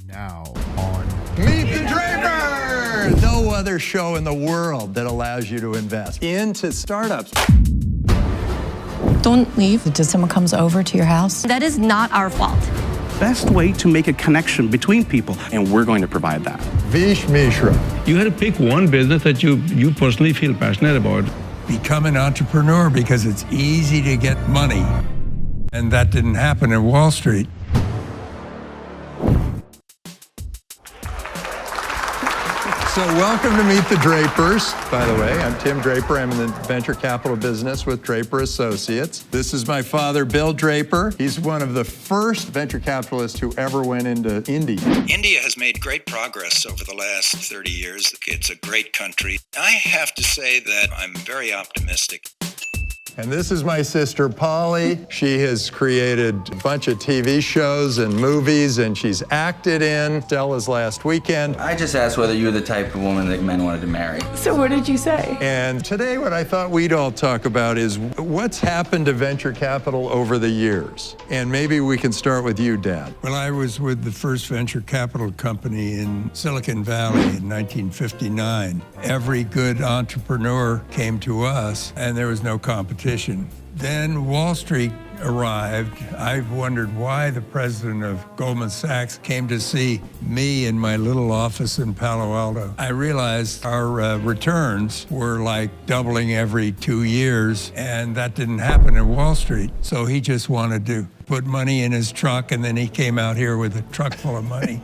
Now on Meet the Drapers! No other show in the world that allows you to invest into startups. Don't leave. Until someone comes over to your house? That is not our fault. Best way to make a connection between people, and we're going to provide that. Vish Mishra. You had to pick one business that you personally feel passionate about. Become an entrepreneur because it's easy to get money. And that didn't happen in Wall Street. So welcome to Meet the Drapers. By the way, I'm Tim Draper. I'm in the venture capital business with Draper Associates. This is my father, Bill Draper. He's one of the first venture capitalists who ever went into India. India has made great progress over the last 30 years. It's a great country. I have to say that I'm very optimistic. And this is my sister, Polly. She has created a bunch of TV shows and movies, and she's acted in Stella's Last Weekend. I just asked whether you were the type of woman that men wanted to marry. So what did you say? And today what I thought we'd all talk about is what's happened to venture capital over the years. And maybe we can start with you, Dad. Well, I was with the first venture capital company in Silicon Valley in 1959. Every good entrepreneur came to us, and there was no competition. Then Wall Street arrived. I've wondered why the president of Goldman Sachs came to see me in my little office in Palo Alto. I realized our returns were like doubling every 2 years, and that didn't happen in Wall Street. So he just wanted to put money in his truck, and then he came out here with a truck full of money.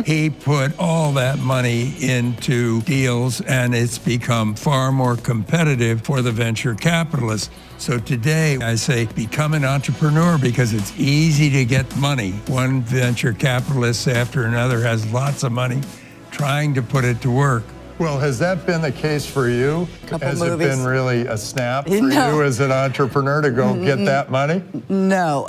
He put all that money into deals, and it's become far more competitive for the venture capitalists. So today I say, become an entrepreneur because it's easy to get money. One venture capitalist after another has lots of money trying to put it to work. Well, has that been the case for you? Has it been really a snap for you as an entrepreneur to go get that money? No,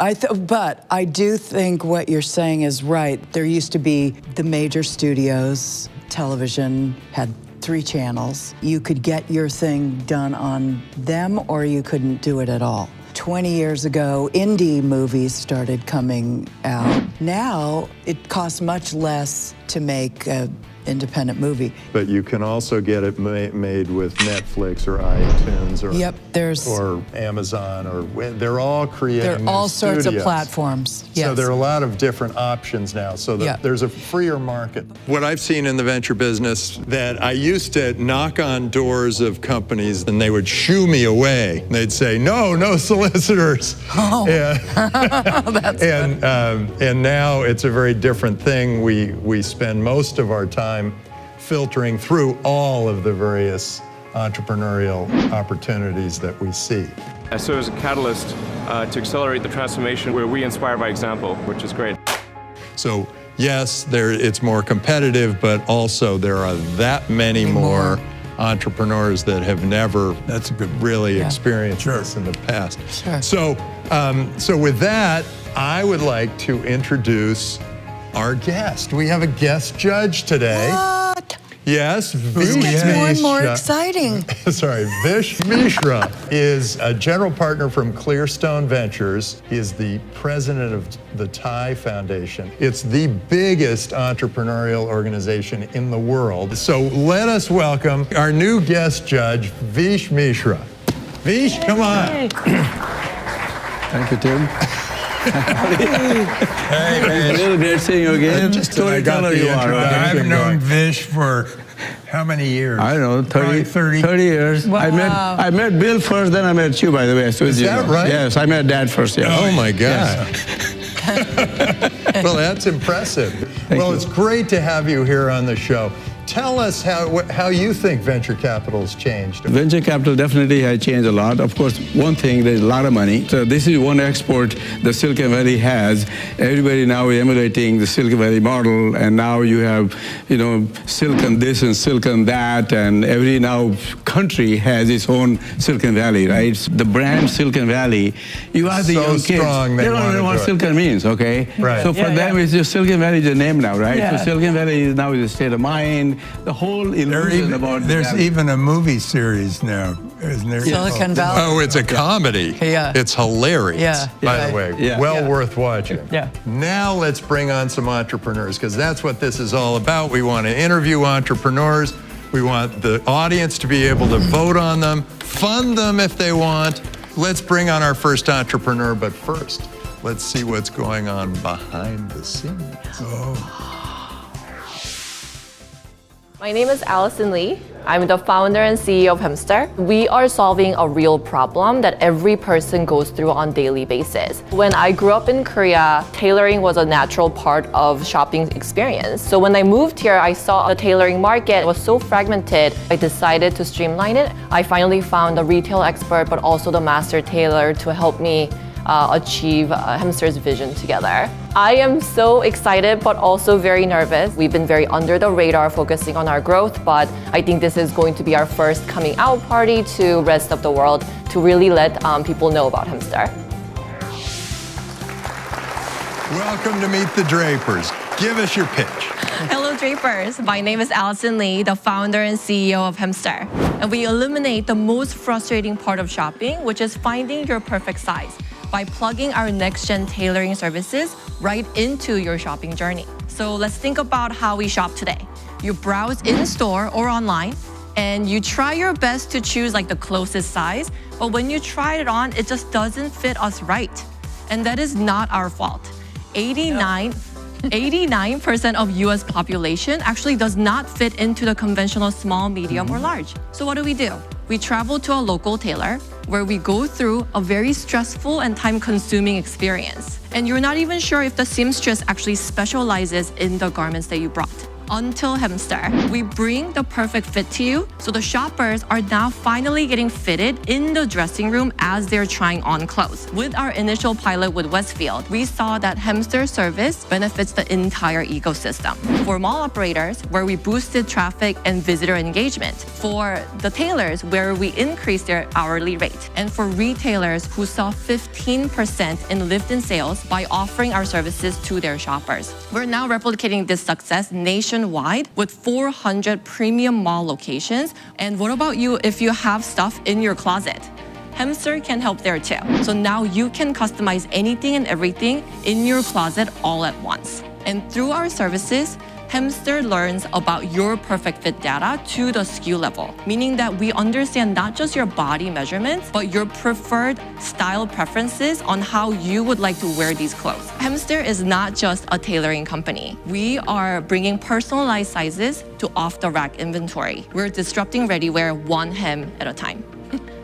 but I do think what you're saying is right. There used to be the major studios, television had 3 channels. You could get your thing done on them or you couldn't do it at all. 20 years ago, indie movies started coming out. Now, it costs much less to make an independent movie. But you can also get it made with Netflix or iTunes or, or Amazon, or they're all creating There are all sorts of studios. Platforms. Yes. So there are a lot of different options now, so that there's a freer market. What I've seen in the venture business, that I used to knock on doors of companies and they would shoo me away. They'd say, no solicitors. Oh, that's and now it's a very different thing. We spend most of our time filtering through all of the various entrepreneurial opportunities that we see. So as a catalyst to accelerate the transformation where we inspire by example, which is great. So yes, it's more competitive, but also there are that many more entrepreneurs that have never really experienced this in the past. So with that, I would like to introduce our guest. We have a guest judge today. What? Yes, This gets more and more exciting. Sorry, Vish Mishra is a general partner from Clearstone Ventures. He is the president of the Thai Foundation. It's the biggest entrepreneurial organization in the world. So let us welcome our new guest judge, Vish Mishra. Vish, come on. Thank you, Tim. Hey, A little great seeing you again. Just storyteller you are. I've known Vish for how many years? I don't know, 30 years. Wow. I met Bill first, then I met you, by the way. So Is that right? Yes, I met Dad first, yeah. Oh my God. Well, that's impressive. Well, it's great to have you here on the show. Tell us how you think venture capital has changed. Venture capital definitely has changed a lot. Of course, one thing, there's a lot of money. So this is one export the Silicon Valley has. Everybody now is emulating the Silicon Valley model, and now you have, Silicon this and Silicon that, and every now country has its own Silicon Valley, right? The brand Silicon Valley, you ask the young kids, they don't know what Silicon means, okay? Right. So for them, it's just Silicon Valley is a name now, right? So Silicon Valley is now is a state of mind. the whole illusion about there's even a movie series now, isn't there? Silicon Valley. Oh, it's a comedy. Yeah. It's hilarious, Yeah. by the way. Well worth watching. Yeah. Now let's bring on some entrepreneurs, because that's what this is all about. We want to interview entrepreneurs. We want the audience to be able to vote on them, fund them if they want. Let's bring on our first entrepreneur, but first, let's see what's going on behind the scenes. My name is Allison Lee. I'm the founder and CEO of Hemster. We are solving a real problem that every person goes through on a daily basis. When I grew up in Korea, tailoring was a natural part of shopping experience. So when I moved here, I saw the tailoring market was so fragmented. I decided to streamline it. I finally found a retail expert, but also the master tailor to help me achieve Hemster's vision together. I am so excited, but also very nervous. We've been very under the radar, focusing on our growth, but I think this is going to be our first coming out party to rest of the world to really let people know about Hemster. Welcome to Meet the Drapers. Give us your pitch. Hello, Drapers. My name is Allison Lee, the founder and CEO of Hemster. And we eliminate the most frustrating part of shopping, which is finding your perfect size, by plugging our next-gen tailoring services right into your shopping journey. So let's think about how we shop today. You browse in-store or online, and you try your best to choose like the closest size, but when you try it on, it just doesn't fit us right. And that is not our fault. 89% of US population actually does not fit into the conventional small, medium, or large. So what do? We travel to a local tailor where we go through a very stressful and time-consuming experience. And you're not even sure if the seamstress actually specializes in the garments that you brought. Until Hemster, we bring the perfect fit to you, so the shoppers are now finally getting fitted in the dressing room as they're trying on clothes. With our initial pilot with Westfield, we saw that Hemster service benefits the entire ecosystem. For mall operators, where we boosted traffic and visitor engagement. For the tailors, where we increased their hourly rate. And for retailers who saw 15% in lift in sales by offering our services to their shoppers. We're now replicating this success nationwide with 400 premium mall locations. And what about you if you have stuff in your closet? Hemster can help there too. So now you can customize anything and everything in your closet all at once. And through our services, Hemster learns about your perfect fit data to the SKU level, meaning that we understand not just your body measurements, but your preferred style preferences on how you would like to wear these clothes. Hemster is not just a tailoring company. We are bringing personalized sizes to off-the-rack inventory. We're disrupting ready-wear one hem at a time.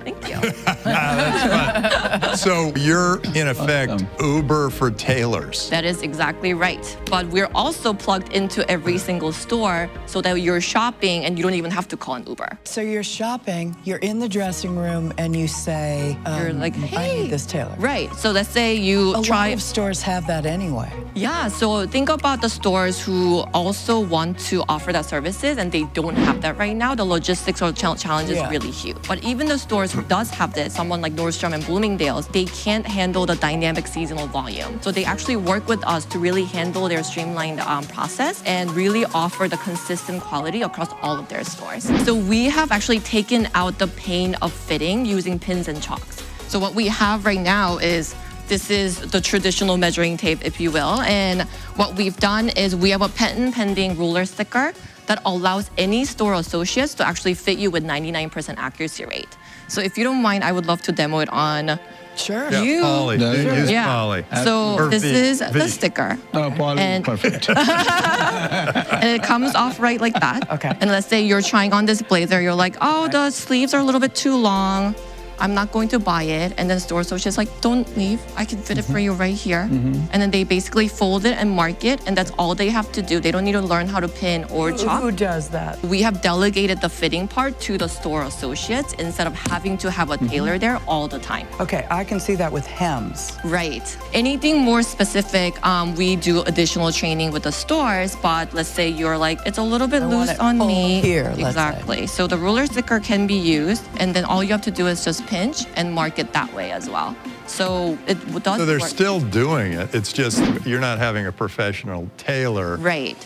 Thank you. That's fun. So you're, in effect, Uber for tailors. That is exactly right. But we're also plugged into every single store so that you're shopping and you don't even have to call an Uber. So you're shopping, you're in the dressing room, and you say, you're like, hey, I need this tailor. Right. So let's say you A lot of stores have that anyway. Yeah. So think about the stores who also want to offer that services and they don't have that right now. The logistics or challenge is really huge. But even the stores who does have this, someone like Nordstrom and Bloomingdale's, they can't handle the dynamic seasonal volume. So they actually work with us to really handle their streamlined process and really offer the consistent quality across all of their stores. So we have actually taken out the pain of fitting using pins and chalks. So what we have right now is this is the traditional measuring tape, if you will. And what we've done is we have a patent pending ruler sticker that allows any store associates to actually fit you with 99% accuracy rate. So if you don't mind, I would love to demo it on you. Polly. Use Polly. So this is the sticker. Oh, Polly, and perfect. And it comes off right like that. Okay. And let's say you're trying on this blazer, you're like, oh, the sleeves are a little bit too long. I'm not going to buy it. And then store associates like, don't leave. I can fit it for you right here. And then they basically fold it and mark it. And that's all they have to do. They don't need to learn how to pin or chalk. Who does that? We have delegated the fitting part to the store associates instead of having to have a tailor there all the time. Okay, I can see that with hems. Right. Anything more specific, we do additional training with the stores, but let's say you're like, it's a little bit loose on me. Here, exactly. So the ruler sticker can be used, and then all you have to do is just pinch and market that way as well. So it does So they're work. still doing it. It's just you're not having a professional tailor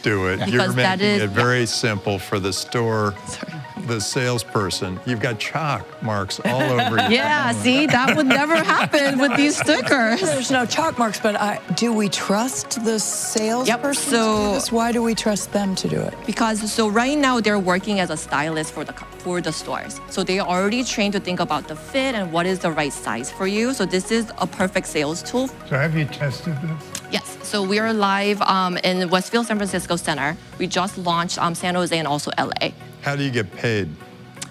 do it. Because You're that making is- it very simple for the store, the salesperson. You've got chalk marks all over you. Yeah, see, that would never happen with these stickers. There's no chalk marks, but do we trust the salesperson to do this? Why do we trust them to do it? Because right now they're working as a stylist for the stores. So they are already trained to think about the fit and what is the right size for you. So this is a perfect sales tool. So have you tested this? Yes, so we are live in Westfield San Francisco Center. We just launched San Jose and also LA. How do you get paid?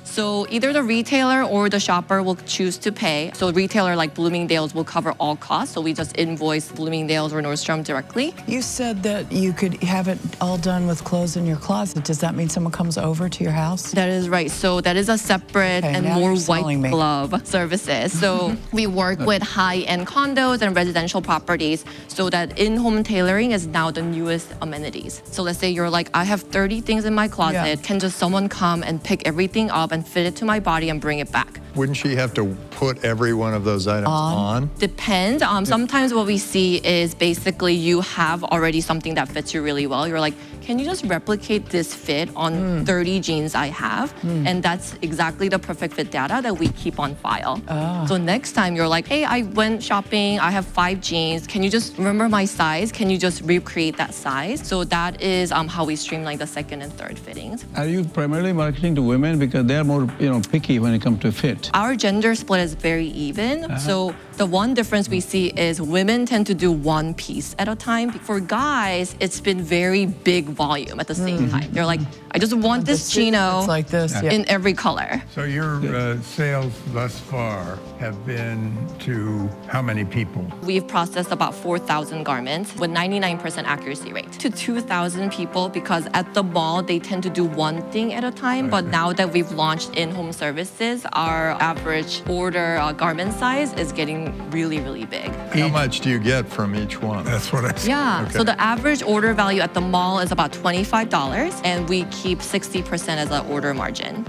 So either the retailer or the shopper will choose to pay. So retailer like Bloomingdale's will cover all costs. So we just invoice Bloomingdale's or Nordstrom directly. You said that you could have it all done with clothes in your closet. Does that mean someone comes over to your house? That is right. So that is a separate and now more you're selling white me. glove services. So we work with high-end condos and residential properties so that in-home tailoring is now the newest amenities. So let's say you're like, I have 30 things in my closet. Can just someone come and pick everything up and fit it to my body and bring it back? Wouldn't she have to put every one of those items on? Depends. Sometimes what we see is basically you have already something that fits you really well. You're like, can you just replicate this fit on 30 jeans I have? And that's exactly the perfect fit data that we keep on file. So next time you're like, hey, I went shopping, I have 5 jeans. Can you just remember my size? Can you just recreate that size? So that is how we streamline the second and third fittings. Are you primarily marketing to women because they're more, picky when it comes to fit? Our gender split is very even. So the one difference we see is women tend to do one piece at a time. For guys, it's been very big volume at the same time. They're like, I just want this chino It's like this. in every color. So your sales thus far have been to how many people? We've processed about 4,000 garments with 99% accuracy rate to 2,000 people because at the mall, they tend to do one thing at a time. But now that we've launched in-home services, our average order garment size is getting really, really big. How much do you get from each one? That's what I said. Yeah, Okay. so the average order value at the mall is about $25, and we keep 60% as an order margin.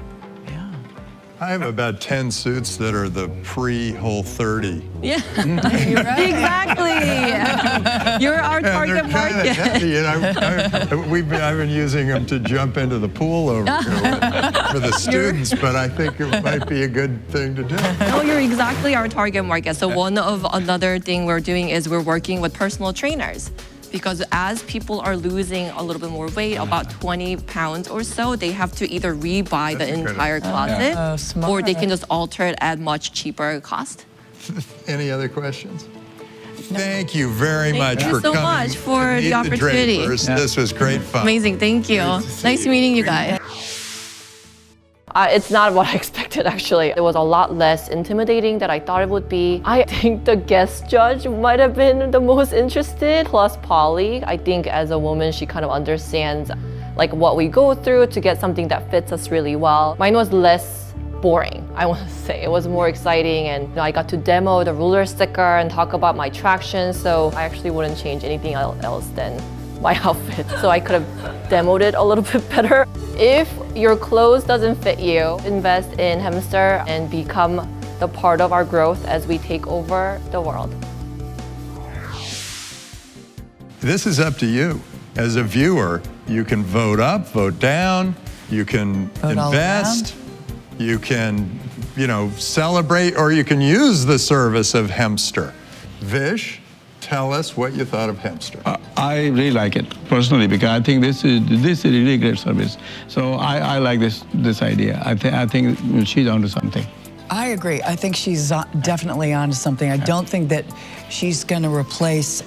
I have about 10 suits that are the pre-Whole 30. Yeah, exactly. You're our target market. I've been using them to jump into the pool over here for the students, but I think it might be a good thing to do. No, you're exactly our target market. So another thing we're doing is we're working with personal trainers. Because as people are losing a little bit more weight, about 20 pounds or so, they have to either rebuy the entire closet or they can just alter it at much cheaper cost. Any other questions? Thank you very much Thank you for so coming. much for to meet the opportunity. Drapers. This was great fun. Amazing, thank you. Nice meeting you guys. It's not what I expected, actually. It was a lot less intimidating than I thought it would be. I think the guest judge might have been the most interested, plus Polly. I think as a woman, she kind of understands like what we go through to get something that fits us really well. Mine was less boring, I want to say. It was more exciting, and I got to demo the ruler sticker and talk about my traction, so I actually wouldn't change anything else than my outfit. So I could have demoed it a little bit better. If your clothes doesn't fit you, invest in Hemster and become the part of our growth as we take over the world. This is up to you. As a viewer, you can vote up, vote down, you can invest, you can, celebrate, or you can use the service of Hemster. Vish, tell us what you thought of Hemster. I really like it personally because I think this is a really great service. So I like this idea. I think she's onto something. I agree. I think she's definitely onto something. I don't think that she's going to replace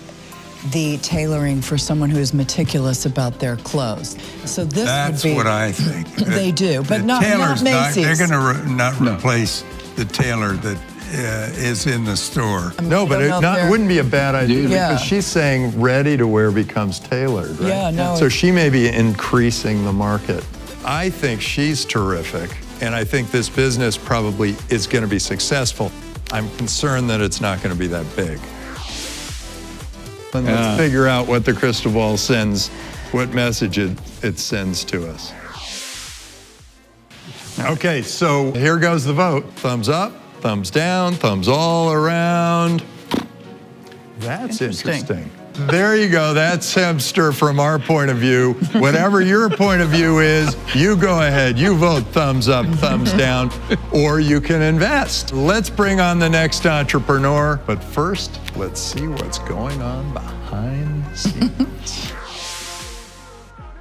the tailoring for someone who is meticulous about their clothes. So this That's would be, what I think. They do, but the not tailor's Macy's. They're going to not replace the tailor that is in the store. No, but it wouldn't be a bad idea because she's saying ready to wear becomes tailored, right? Yeah, no. So she may be increasing the market. I think she's terrific, and I think this business probably is going to be successful. I'm concerned that it's not going to be that big. And let's figure out what the crystal ball sends, what message it sends to us. Okay, so here goes the vote. Thumbs up, thumbs down, thumbs all around. That's interesting. There you go. That's Hemster from our point of view. Whatever your point of view is, you go ahead. You vote thumbs up, thumbs down, or you can invest. Let's bring on the next entrepreneur. But first, let's see what's going on behind the scenes.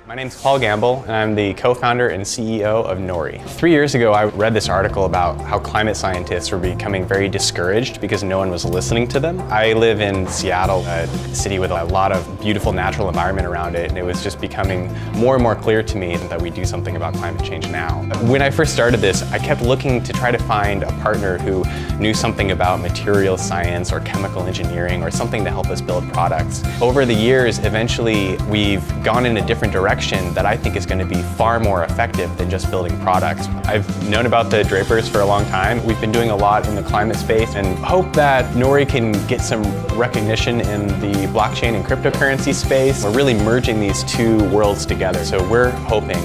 My name's Paul Gamble, and I'm the co-founder and CEO of Nori. 3 years ago, I read this article about how climate scientists were becoming very discouraged because no one was listening to them. I live in Seattle, a city with a lot of beautiful natural environment around it, and it was just becoming more and more clear to me that we do something about climate change now. When I first started this, I kept looking to try to find a partner who knew something about material science or chemical engineering or something to help us build products. Over the years, eventually, we've gone in a different direction that I think is going to be far more effective than just building products. I've known about the Drapers for a long time. We've been doing a lot in the climate space and hope that Nori can get some recognition in the blockchain and cryptocurrency space. We're really merging these two worlds together. So we're hoping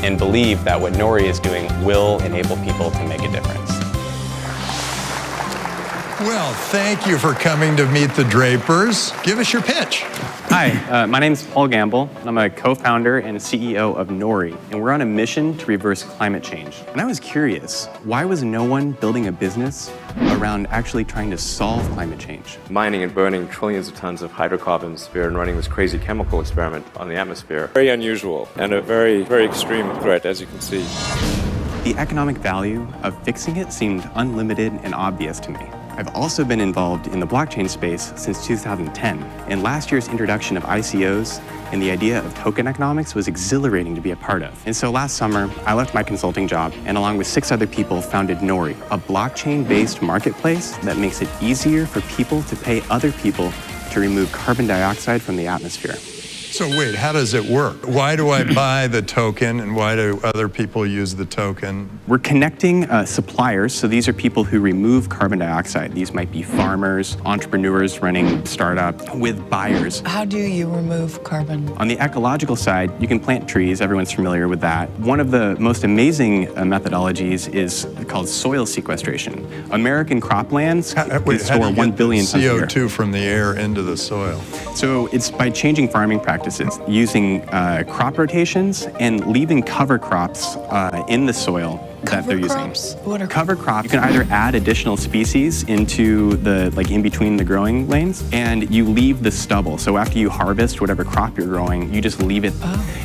and believe that what Nori is doing will enable people to make a difference. Well, thank you for coming to meet the Drapers. Give us your pitch. Hi, my name's Paul Gamble. I'm a co-founder and CEO of Nori, and we're on a mission to reverse climate change. And I was curious, why was no one building a business around actually trying to solve climate change? Mining and burning trillions of tons of hydrocarbons and running this crazy chemical experiment on the atmosphere. Very unusual and a very, very extreme threat, as you can see. The economic value of fixing it seemed unlimited and obvious to me. I've also been involved in the blockchain space since 2010, and last year's introduction of ICOs and the idea of token economics was exhilarating to be a part of. And so last summer, I left my consulting job and along with 6 other people founded Nori, a blockchain-based marketplace that makes it easier for people to pay other people to remove carbon dioxide from the atmosphere. So wait, how does it work? Why do I buy the token and why do other people use the token? We're connecting suppliers, so these are people who remove carbon dioxide. These might be farmers, entrepreneurs running startups, with buyers. How do you remove carbon? On the ecological side, you can plant trees. Everyone's familiar with that. One of the most amazing methodologies is called soil sequestration. American croplands can store 1 billion tons of CO2 from the air into the soil? So it's by changing farming practices, using crop rotations and leaving cover crops in the soil that they're using. What are cover crops? You can either add additional species into the, in between the growing lanes, and you leave the stubble. So after you harvest whatever crop you're growing, you just leave it.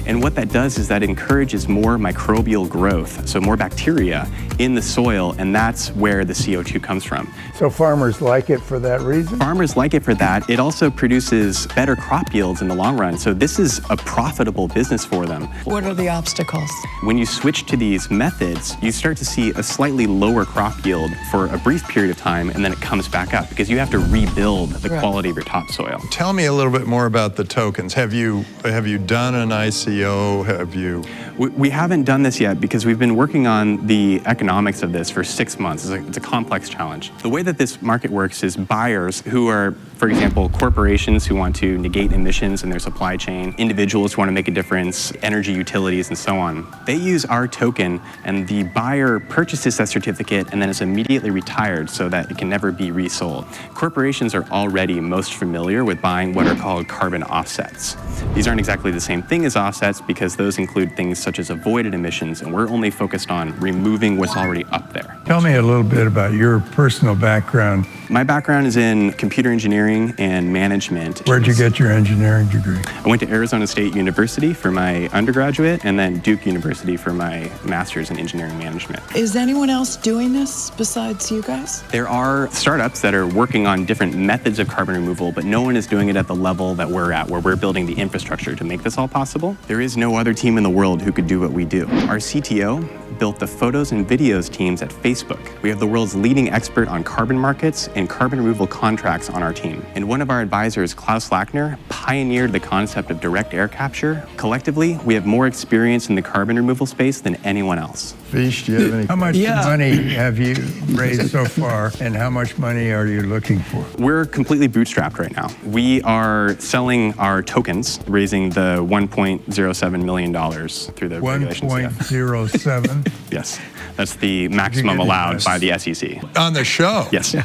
And what that does is that encourages more microbial growth, so more bacteria in the soil, and that's where the CO2 comes from. So farmers like it for that reason? Farmers like it for that. It also produces better crop yields in the long run, so this is a profitable business for them. What are the obstacles? When you switch to these methods, you start to see a slightly lower crop yield for a brief period of time, and then it comes back up because you have to rebuild the quality of your topsoil. Tell me a little bit more about the tokens. Have you done an ICO? Have you? We haven't done this yet because we've been working on the economics of this for 6 months. It's a complex challenge. The way that this market works is buyers who are, for example, corporations who want to negate emissions in their supply chain, individuals who want to make a difference, energy utilities, and so on. They use our token, and the buyer purchases that certificate and then is immediately retired so that it can never be resold. Corporations are already most familiar with buying what are called carbon offsets. These aren't exactly the same thing as offsets because those include things such as avoided emissions, and we're only focused on removing what's already up there. Tell me a little bit about your personal background. My background is in computer engineering and management. Where'd you get your engineering degree? I went to Arizona State University for my undergraduate and then Duke University for my master's in engineering management. Is anyone else doing this besides you guys? There are startups that are working on different methods of carbon removal, but no one is doing it at the level that we're at, where we're building the infrastructure to make this all possible. There is no other team in the world who could do what we do. Our CTO built the photos and videos teams at Facebook. We have the world's leading expert on carbon markets and carbon removal contracts on our team. And one of our advisors, Klaus Lackner, pioneered the concept of direct air capture. Collectively, we have more experience in the carbon removal space than anyone else. Vish, do you have any? How much money have you raised so far, and how much money are you looking for? We're completely bootstrapped right now. We are selling our tokens, raising the $1.07 million through the regulations. 1.07? Yes, that's the maximum allowed by the SEC. On the show? Yes.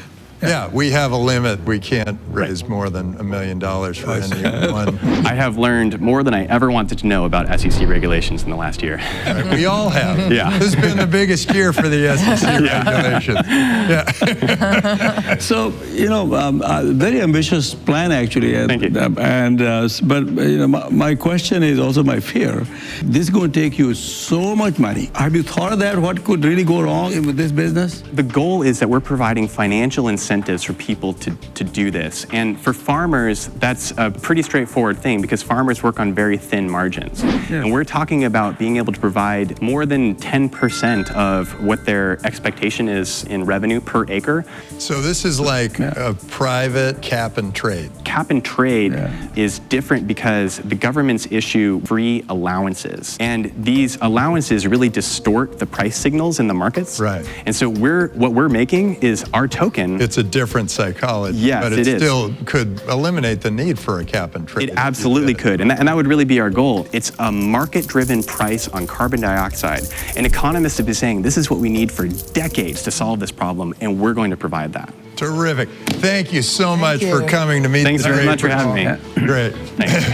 Yeah, we have a limit. We can't raise more than $1 million for anyone. I have learned more than I ever wanted to know about SEC regulations in the last year. Right, we all have. Yeah. This has been the biggest year for the SEC regulations. Yeah. So, very ambitious plan, actually. Thank you. But my question is also my fear. This is going to take you so much money. Have you thought of that? What could really go wrong with this business? The goal is that we're providing financial incentives for people to do this. And for farmers, that's a pretty straightforward thing because farmers work on very thin margins. Yeah. And we're talking about being able to provide more than 10% of what their expectation is in revenue per acre. So this is like a private cap and trade. Cap and trade is different because the governments issue free allowances. And these allowances really distort the price signals in the markets. Right. And so what we're making is our token. It's a different psychology. Yes, but it still could eliminate the need for a cap and trade. It absolutely could. And that would really be our goal. It's a market-driven price on carbon dioxide. And economists have been saying this is what we need for decades to solve this problem, and we're going to provide that. Terrific. Thank you so much for coming to meet the Drapers. Thanks very much for having me. Great. Thanks.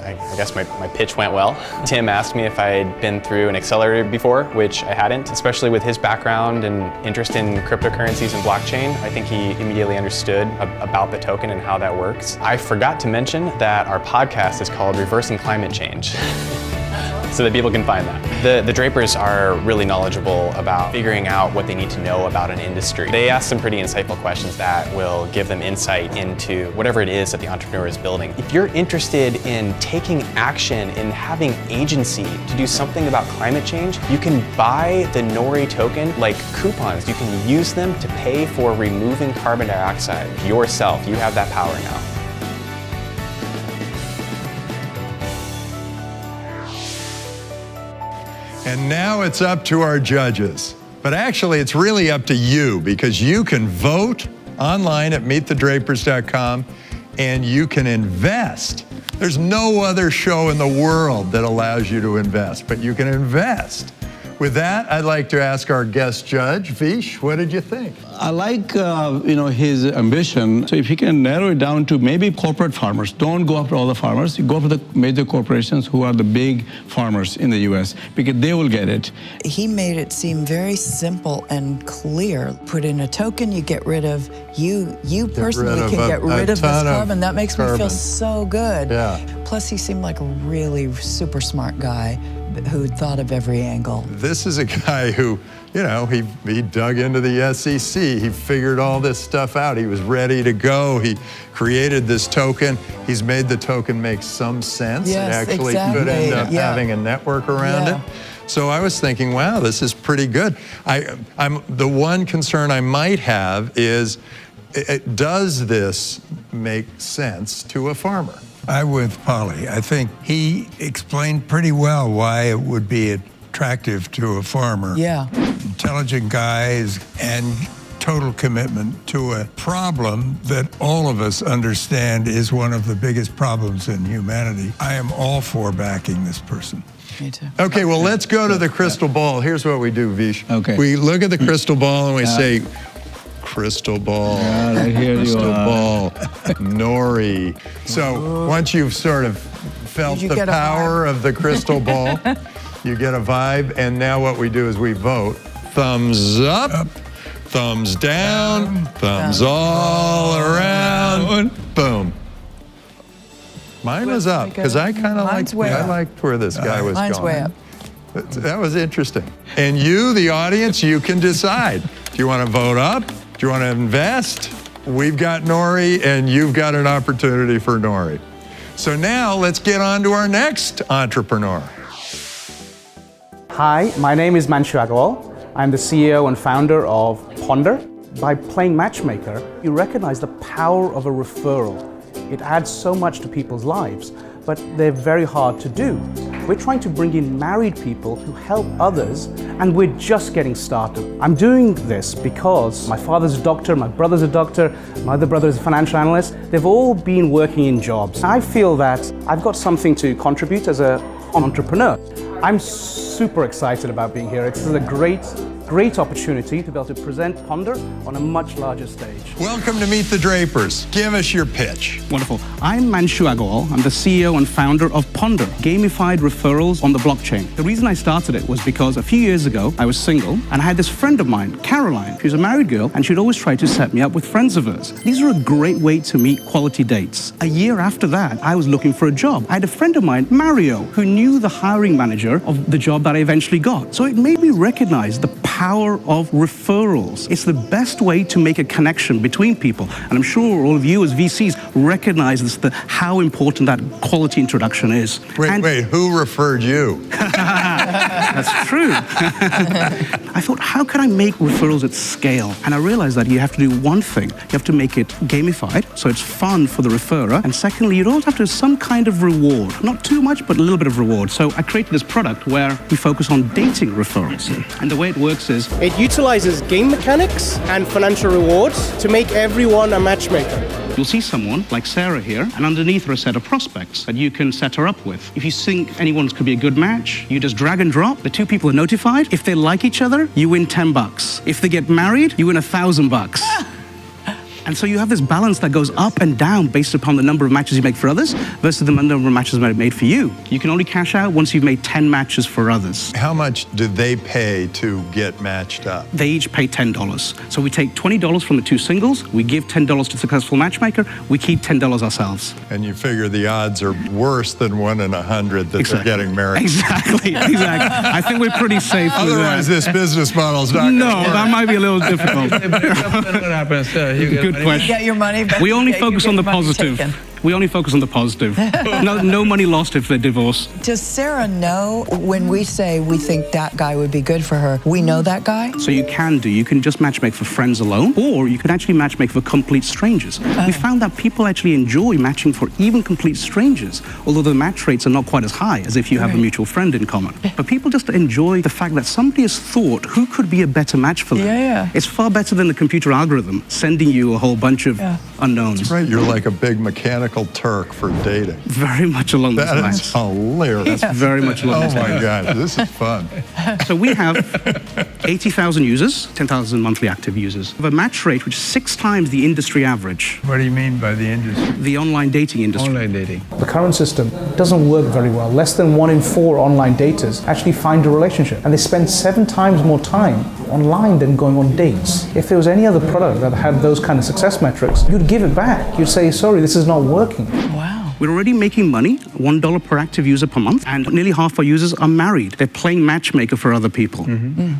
I guess my pitch went well. Tim asked me if I had been through an accelerator before, which I hadn't, especially with his background and interest in cryptocurrencies and blockchain. I think he immediately understood about the token and how that works. I forgot to mention that our podcast is called Reversing Climate Change. So that people can find that. The Drapers are really knowledgeable about figuring out what they need to know about an industry. They ask some pretty insightful questions that will give them insight into whatever it is that the entrepreneur is building. If you're interested in taking action, in having agency to do something about climate change, you can buy the Nori token like coupons. You can use them to pay for removing carbon dioxide yourself. You have that power now. And now it's up to our judges. But actually, it's really up to you because you can vote online at meetthedrapers.com and you can invest. There's no other show in the world that allows you to invest, but you can invest. With that, I'd like to ask our guest judge, Vish, what did you think? I like, his ambition. So if he can narrow it down to maybe corporate farmers, don't go after all the farmers. You go after the major corporations who are the big farmers in the U.S. because they will get it. He made it seem very simple and clear. Put in a token, you get rid of, you personally can get rid of this carbon. That makes me feel so good. Yeah. Plus, he seemed like a really super smart guy who thought of every angle. This is a guy who, he dug into the SEC. He figured all this stuff out. He was ready to go. He created this token. He's made the token make some sense. Yes, it actually could end up having a network around it. So I was thinking, wow, this is pretty good. The one concern I might have is, does this make sense to a farmer? I'm with Polly. I think he explained pretty well why it would be attractive to a farmer. Yeah. Intelligent guys and total commitment to a problem that all of us understand is one of the biggest problems in humanity. I am all for backing this person. Me too. Okay, well, let's go to the crystal ball. Here's what we do, Vish. Okay. We look at the crystal ball and we say, crystal ball, crystal ball, Nori. So once you've sort of felt the power of the crystal ball, you get a vibe, and now what we do is we vote. Thumbs up, thumbs down, thumbs all around, boom. Mine was up, because I kind of liked where this guy was going. Mine's way up. That was interesting. And you, the audience, you can decide. Do you want to vote up? Do you want to invest? We've got Nori, and you've got an opportunity for Nori. So now let's get on to our next entrepreneur. Hi, my name is Manshu Agarwal. I'm the CEO and founder of Ponder. By playing matchmaker, you recognize the power of a referral. It adds so much to people's lives. but they're very hard to do. We're trying to bring in married people to help others, and we're just getting started. I'm doing this because my father's a doctor, my brother's a doctor, my other brother is a financial analyst. They've all been working in jobs. I feel that I've got something to contribute as an entrepreneur. I'm super excited about being here. It's a great opportunity to be able to present Ponder on a much larger stage. Welcome to Meet the Drapers. Give us your pitch. Wonderful. I'm Manshu Agarwal. I'm the CEO and founder of Ponder, gamified referrals on the blockchain. The reason I started it was because a few years ago, I was single, and I had this friend of mine, Caroline. She was a married girl, and she'd always try to set me up with friends of hers. These are a great way to meet quality dates. A year after that, I was looking for a job. I had a friend of mine, Mario, who knew the hiring manager of the job that I eventually got. So it made me recognize the power of referrals. It's the best way to make a connection between people. And I'm sure all of you as VCs recognize how important that quality introduction is. Wait, who referred you? That's true. I thought, how can I make referrals at scale? And I realized that you have to do one thing. You have to make it gamified, so it's fun for the referrer. And secondly, you also have to have some kind of reward. Not too much, but a little bit of reward. So I created this product where we focus on dating referrals. And the way it works is, it utilizes game mechanics and financial rewards to make everyone a matchmaker. you'll see someone like Sarah here, and underneath are a set of prospects that you can set her up with. If you think anyone could be a good match, you just drag and drop. The two people are notified. If they like each other, you win $10. If they get married, you win $1,000. And so you have this balance that goes up and down based upon the number of matches you make for others versus the number of matches made for you. You can only cash out once you've made 10 matches for others. How much do they pay to get matched up? They each pay $10. So we take $20 from the two singles, we give $10 to the successful matchmaker, we keep $10 ourselves. And you figure the odds are worse than 1 in 100 that they're getting married. Exactly. I think we're pretty safe with that. Otherwise, this business model's not going to work. No, that might be a little difficult. What happens? Good question. Get your money back. We only focus on the positive. We only focus on the positive. No money lost if they divorce. Does Sarah know when we say we think that guy would be good for her, we know that guy? So you can just matchmake for friends alone, or you can actually matchmake for complete strangers. We found that people actually enjoy matching for even complete strangers, although the match rates are not quite as high as if you have a mutual friend in common. But people just enjoy the fact that somebody has thought who could be a better match for them. Yeah. It's far better than the computer algorithm sending you a whole bunch of unknowns. That's right, you're like a big mechanical Turk for dating. Very much along those lines. That is hilarious. That's very much along those lines. Oh my God, this is fun. So we have 80,000 users, 10,000 monthly active users. We have a match rate which is 6 times the industry average. What do you mean by the industry? The online dating industry. Online dating. The current system doesn't work very well. Less than 1 in 4 online daters actually find a relationship, and they spend 7 times more time online than going on dates. If there was any other product that had those kind of success metrics, you'd give it back. You'd say, sorry, this is not working. Wow. We're already making money, $1 per active user per month, and nearly half our users are married. They're playing matchmaker for other people.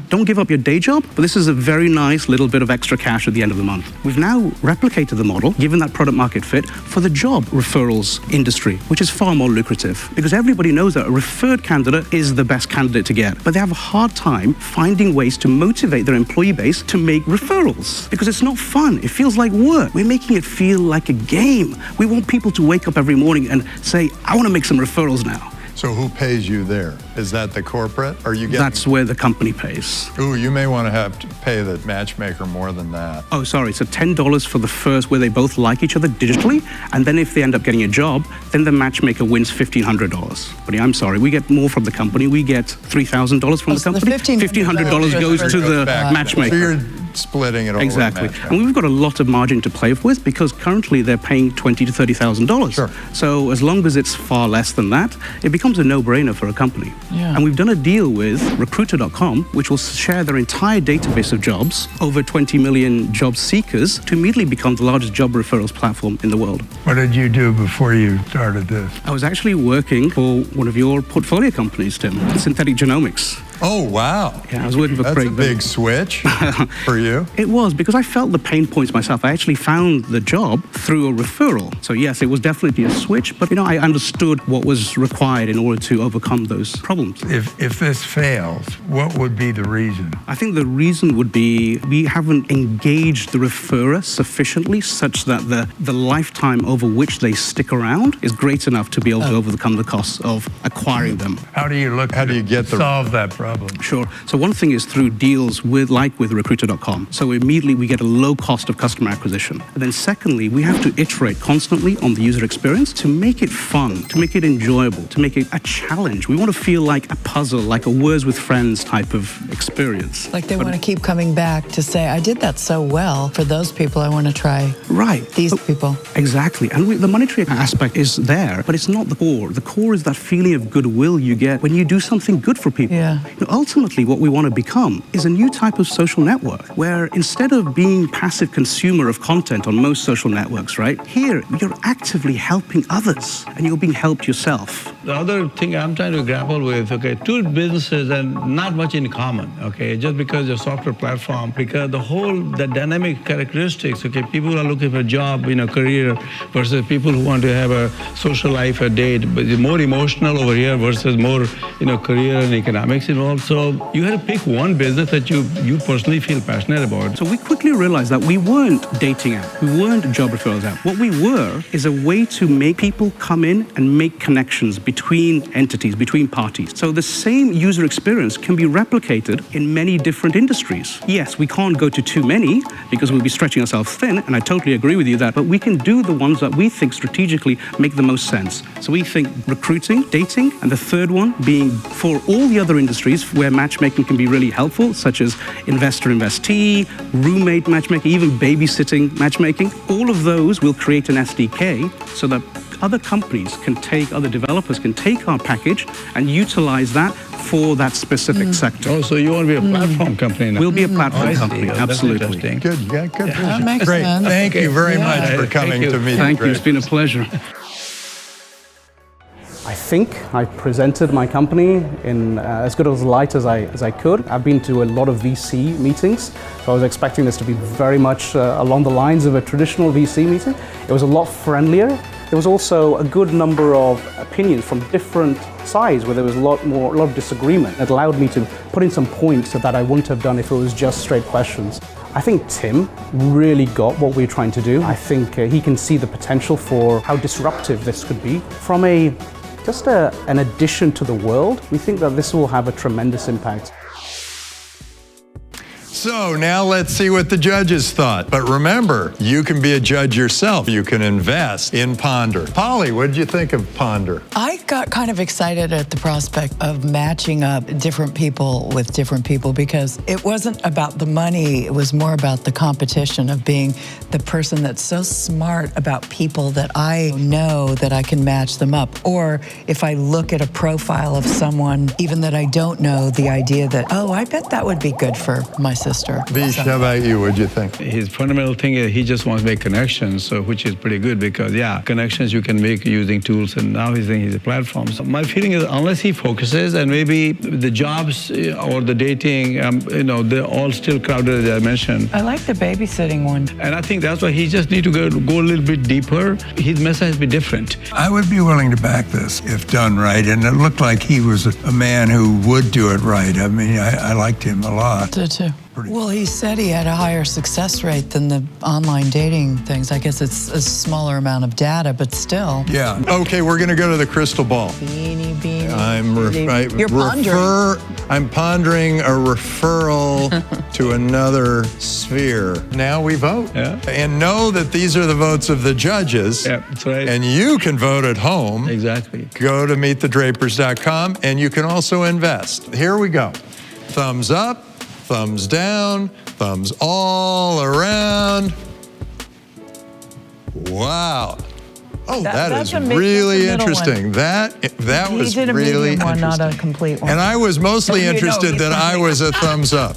Don't give up your day job, but this is a very nice little bit of extra cash at the end of the month. We've now replicated the model, given that product market fit, for the job referrals industry, which is far more lucrative, because everybody knows that a referred candidate is the best candidate to get, but they have a hard time finding ways to motivate their employee base to make referrals, because it's not fun. It feels like work. We're making it feel like a game. We want people to wake up every morning and say, I want to make some referrals now. So who pays you there? Is that the corporate? Or are you getting... That's where the company pays. Ooh, you may want to have to pay the matchmaker more than that. Oh, sorry. So $10 for the first, where they both like each other digitally, and then if they end up getting a job, then the matchmaker wins $1,500. But I'm sorry, we get more from the company. We get $3,000 from the company. $1,500 goes to the matchmaker. So you're splitting it all. Exactly. And we've got a lot of margin to play with, because currently they're paying $20,000 to $30,000. Sure. So as long as it's far less than that, it becomes a no-brainer for a company. Yeah. And we've done a deal with Recruiter.com, which will share their entire database of jobs, over 20 million job seekers, to immediately become the largest job referrals platform in the world. What did you do before you started this? I was actually working for one of your portfolio companies, Tim, Synthetic Genomics. Oh, wow. Yeah, I was working for That's Craig. a big switch for you. It was, because I felt the pain points myself. I actually found the job through a referral. So yes, it was definitely a switch, but I understood what was required in order to overcome those problems. If this fails, what would be the reason? I think the reason would be we haven't engaged the referrer sufficiently such that the lifetime over which they stick around is great enough to be able to overcome the costs of acquiring them. How do you solve that problem? Sure. So one thing is through deals with recruiter.com. So immediately we get a low cost of customer acquisition. And then secondly, we have to iterate constantly on the user experience to make it fun, to make it enjoyable, to make it a challenge. We want to feel like a puzzle, like a Words with Friends type of experience. Like they want to keep coming back to say, I did that so well. For those people, I want to try these people. Exactly. And the monetary aspect is there, but it's not the core. The core is that feeling of goodwill you get when you do something good for people. Yeah. Ultimately, what we want to become is a new type of social network where instead of being passive consumer of content on most social networks, right, here you're actively helping others and you're being helped yourself. The other thing I'm trying to grapple with, two businesses and not much in common, just because your software platform, because the dynamic characteristics, people who are looking for a job, career, versus people who want to have a social life, a date, but it's more emotional over here versus more, career and economics involved. So you had to pick one business that you personally feel passionate about. So we quickly realized that we weren't dating app, we weren't job referrals app. What we were is a way to make people come in and make connections between entities, between parties. So the same user experience can be replicated in many different industries. Yes, we can't go to too many because we'll be stretching ourselves thin, and I totally agree with you that, but we can do the ones that we think strategically make the most sense. So we think recruiting, dating, and the third one being for all the other industries where matchmaking can be really helpful, such as investor-investee, roommate matchmaking, even babysitting matchmaking. All of those will create an SDK so that other companies can take, other developers can take our package and utilize that for that specific sector. Oh, so you want to be a platform company now? We'll be a platform company, absolutely. Good, you got good vision. That makes Great. sense. Thank you very much for coming to meet. Thank you, it's been a pleasure. I think I presented my company in as good a light as I could. I've been to a lot of VC meetings, so I was expecting this to be very much along the lines of a traditional VC meeting. It was a lot friendlier. There was also a good number of opinions from different sides where there was a lot of disagreement. It allowed me to put in some points that I wouldn't have done if it was just straight questions. I think Tim really got what we're trying to do. I think he can see the potential for how disruptive this could be. From just an addition to the world, we think that this will have a tremendous impact. So now let's see what the judges thought. But remember, you can be a judge yourself. You can invest in Ponder. Polly, what did you think of Ponder? I got kind of excited at the prospect of matching up different people with different people because it wasn't about the money. It was more about the competition of being the person that's so smart about people that I know that I can match them up. Or if I look at a profile of someone, even that I don't know, the idea that, oh, I bet that would be good for my sister. Vish, how about you? What do you think? His fundamental thing is he just wants to make connections, so which is pretty good because, connections you can make using tools, and now he's saying he's a platform. So my feeling is unless he focuses, and maybe the jobs or the dating, they're all still crowded, as I mentioned. I like the babysitting one. And I think that's why he just need to go a little bit deeper. His message has to be different. I would be willing to back this if done right, and it looked like he was a man who would do it right. I mean, I liked him a lot. Did too. Well, he said he had a higher success rate than the online dating things. I guess it's a smaller amount of data, but still. Yeah. Okay, we're going to go to the crystal ball. Beanie. You're pondering. I'm pondering a referral to another sphere. Now we vote. Yeah. And know that these are the votes of the judges. Yeah, that's right. And you can vote at home. Exactly. Go to meetthedrapers.com, and you can also invest. Here we go. Thumbs up. Thumbs down, thumbs all around. Wow. Oh, that is really interesting. That was really interesting. One, not a complete one. And I was mostly interested that I was a thumbs up.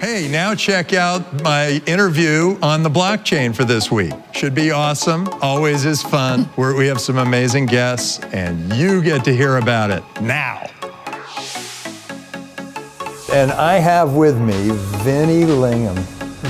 Hey, now check out my interview on the blockchain for this week. Should be awesome, always is fun. We have some amazing guests, and you get to hear about it now. And I have with me Vinny Lingham.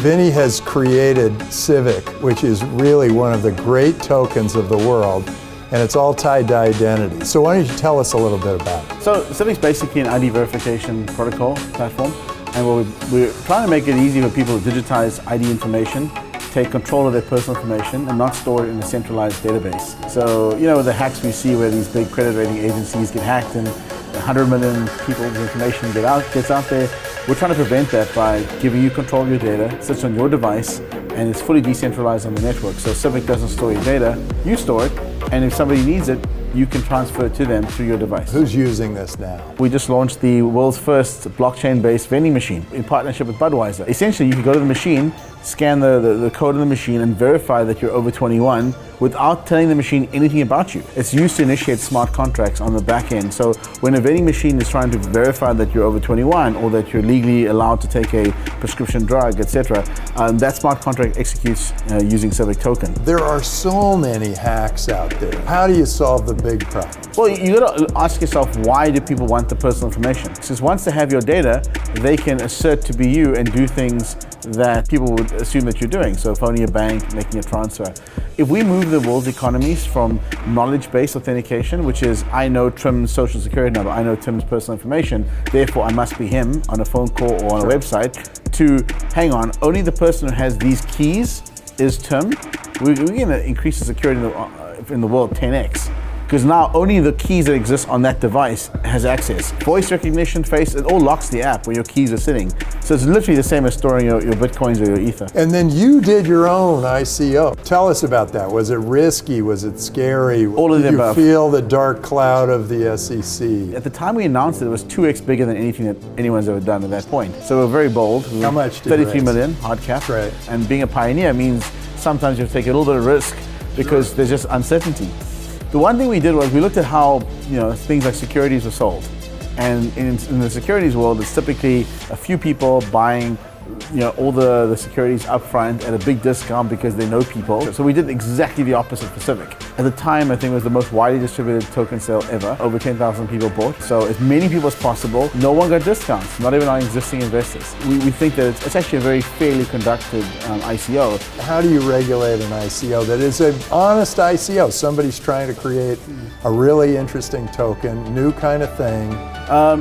Vinny has created Civic, which is really one of the great tokens of the world, and it's all tied to identity. So why don't you tell us a little bit about it? So Civic's basically an ID verification protocol platform, and we're trying to make it easy for people to digitize ID information, take control of their personal information, and not store it in a centralized database. So, you know, the hacks we see where these big credit rating agencies get hacked and 100 million people's information gets out there, we're trying to prevent that by giving you control of your data. It sits on your device, and it's fully decentralized on the network. So Civic doesn't store your data, you store it, and if somebody needs it, you can transfer it to them through your device. Who's using this now? We just launched the world's first blockchain-based vending machine in partnership with Budweiser. Essentially, you can go to the machine, scan the code of the machine, and verify that you're over 21 without telling the machine anything about you. It's used to initiate smart contracts on the back end. So when a vending machine is trying to verify that you're over 21 or that you're legally allowed to take a prescription drug, etc., that smart contract executes using Civic token. There are so many hacks out there. How do you solve the big problem? Well, you got to ask yourself, why do people want the personal information? Because once they have your data, they can assert to be you and do things that people would assume that you're doing. So phoning a bank, making a transfer. If we move the world's economies from knowledge-based authentication, which is I know Tim's social security number, I know Tim's personal information, therefore I must be him on a phone call or on a website, to hang on, only the person who has these keys is Tim, we're going to increase the security in the world 10x. Because now only the keys that exist on that device has access. Voice recognition, face, it all locks the app where your keys are sitting. So it's literally the same as storing your Bitcoins or your Ether. And then you did your own ICO. Tell us about that. Was it risky? Was it scary? All of the above. Did you feel the dark cloud of the SEC? At the time we announced it, it was 2x bigger than anything that anyone's ever done at that point. So we're very bold. How much did 33 million, hard cap. Right. And being a pioneer means sometimes you have to take a little bit of risk because there's just uncertainty. The one thing we did was we looked at how things like securities were sold. And in the securities world, it's typically a few people buying all the securities up front at a big discount because they know people. So we did exactly the opposite for Civic. At the time, I think it was the most widely distributed token sale ever. Over 10,000 people bought. So as many people as possible, no one got discounts, not even our existing investors. We think that it's actually a very fairly conducted ICO. How do you regulate an ICO that is an honest ICO? Somebody's trying to create a really interesting token, new kind of thing.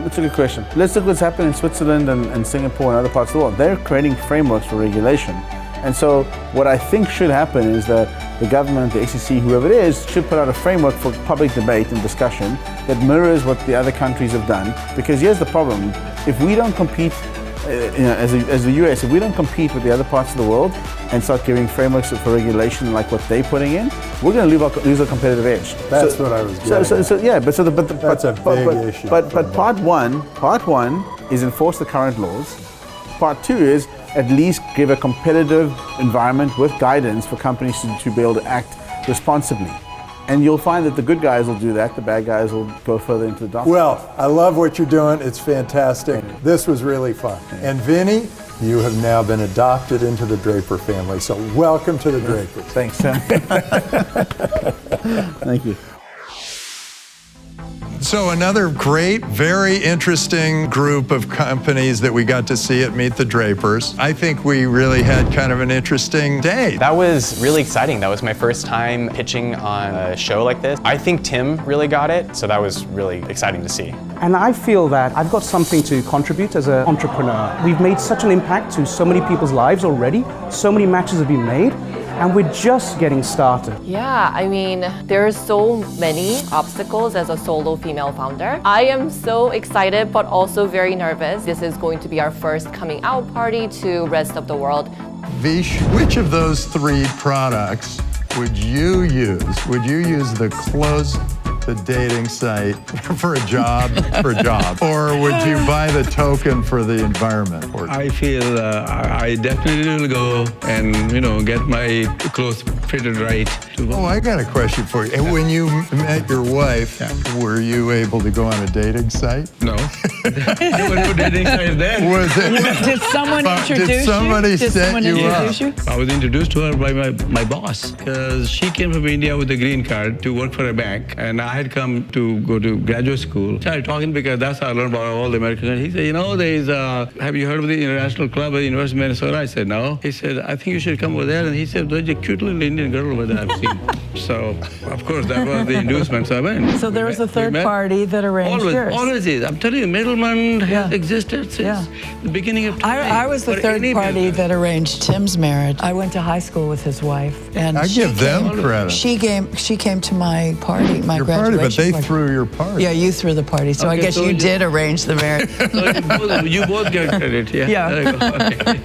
It's a good question. Let's look what's happened in Switzerland and Singapore and other parts of the world. They're creating frameworks for regulation. And so what I think should happen is that the government, the SEC, whoever it is, should put out a framework for public debate and discussion that mirrors what the other countries have done. Because here's the problem. If we don't compete, as the US, if we don't compete with the other parts of the world and start giving frameworks for regulation like what they're putting in, we're going to lose our competitive edge. That's what I was getting at. That's a big issue. But part one is enforce the current laws. Part two is at least give a competitive environment with guidance for companies to be able to act responsibly. And you'll find that the good guys will do that, the bad guys will go further into the dark. Well, I love what you're doing. It's fantastic. This was really fun. And Vinny, you have now been adopted into the Draper family. So welcome to the Drapers. Thanks, Tim. Thank you. So another great, very interesting group of companies that we got to see at Meet the Drapers. I think we really had kind of an interesting day. That was really exciting. That was my first time pitching on a show like this. I think Tim really got it, so that was really exciting to see. And I feel that I've got something to contribute as an entrepreneur. We've made such an impact to so many people's lives already. So many matches have been made. And we're just getting started. Yeah, I mean, there are so many obstacles as a solo female founder. I am so excited, but also very nervous. This is going to be our first coming out party to rest of the world. Vish, which of those three products would you use? Would you use the dating site for a job, or would you buy the token for the environment? I feel I definitely will go and get my close fitted right. Oh, I got a question for you. And when you met your wife, were you able to go on a dating site? No. There were no dating sites then. Was it? Did someone introduce did somebody you? Did set someone you introduce you? I was introduced to her by my boss because she came from India with a green card to work for a bank, and I had come to go to graduate school. Started talking because that's how I learned about all the Americans. He said, you know, have you heard of the International Club at the University of Minnesota? I said, no. He said, I think you should come over there. And he said, there's a cute little Indian girl over there I've seen. So, of course, that was the inducement. So I went. So there was a third party that arranged yours. Always is. I'm telling you, middleman has existed since the beginning of time. I was the third party that arranged Tim's marriage. I went to high school with his wife, and I give them credit. She came to my party, my your graduation party, but they party. threw your party. Yeah, you threw the party. So I guess so you did arrange the marriage. So you both get credit. Yeah. There you go. Okay.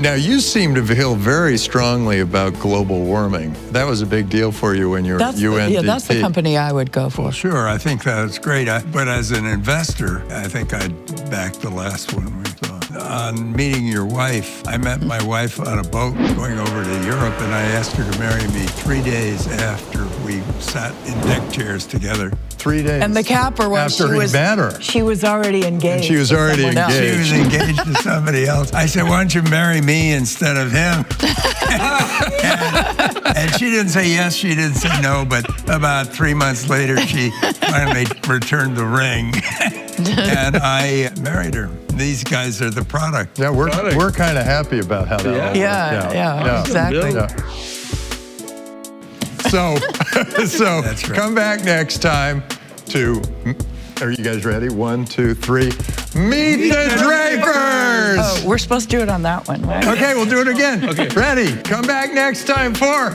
Now, you seem to feel very strongly about global warming. That was a big deal for you when you were UNDP. Yeah, that's the company I would go for. Well, sure, I think that's great. But as an investor, I think I'd back the last one we saw. On meeting your wife, I met my wife on a boat going over to Europe, and I asked her to marry me 3 days after we sat in deck chairs together. 3 days. And the capper was after he met her. She was already engaged. And she was already engaged. She was engaged to somebody else. I said, why don't you marry me instead of him? and she didn't say yes, she didn't say no, but about 3 months later, she finally returned the ring. And I married her. These guys are the product. Yeah, we're kind of happy about how that all worked out. Yeah, exactly. Yeah. So come back next time to, are you guys ready? 1, 2, 3. Meet the Drapers! Oh, we're supposed to do it on that one, right? Okay, we'll do it again. Okay. Ready? Come back next time for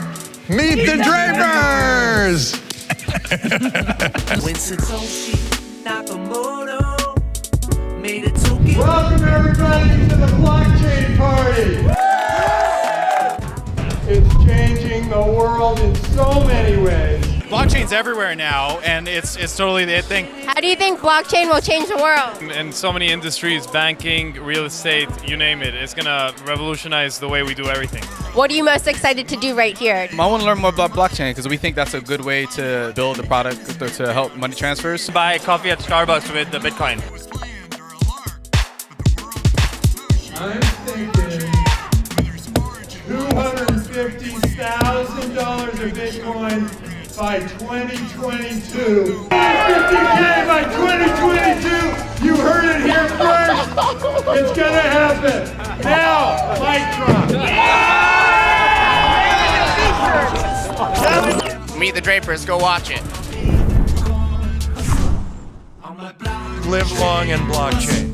Meet the Drapers! Welcome everybody to the blockchain party! It's changing the world in so many ways. Blockchain's everywhere now, and it's totally the thing. How do you think blockchain will change the world? In so many industries, banking, real estate, you name it, it's gonna revolutionize the way we do everything. What are you most excited to do right here? I want to learn more about blockchain because we think that's a good way to build a product to help money transfers. Buy coffee at Starbucks with the Bitcoin. I'm thinking $250,000 of Bitcoin by 2022. 50K by 2022. You heard it here first. It's gonna happen. Now, mic drop. Meet the Drapers. Go watch it. Live long and blockchain.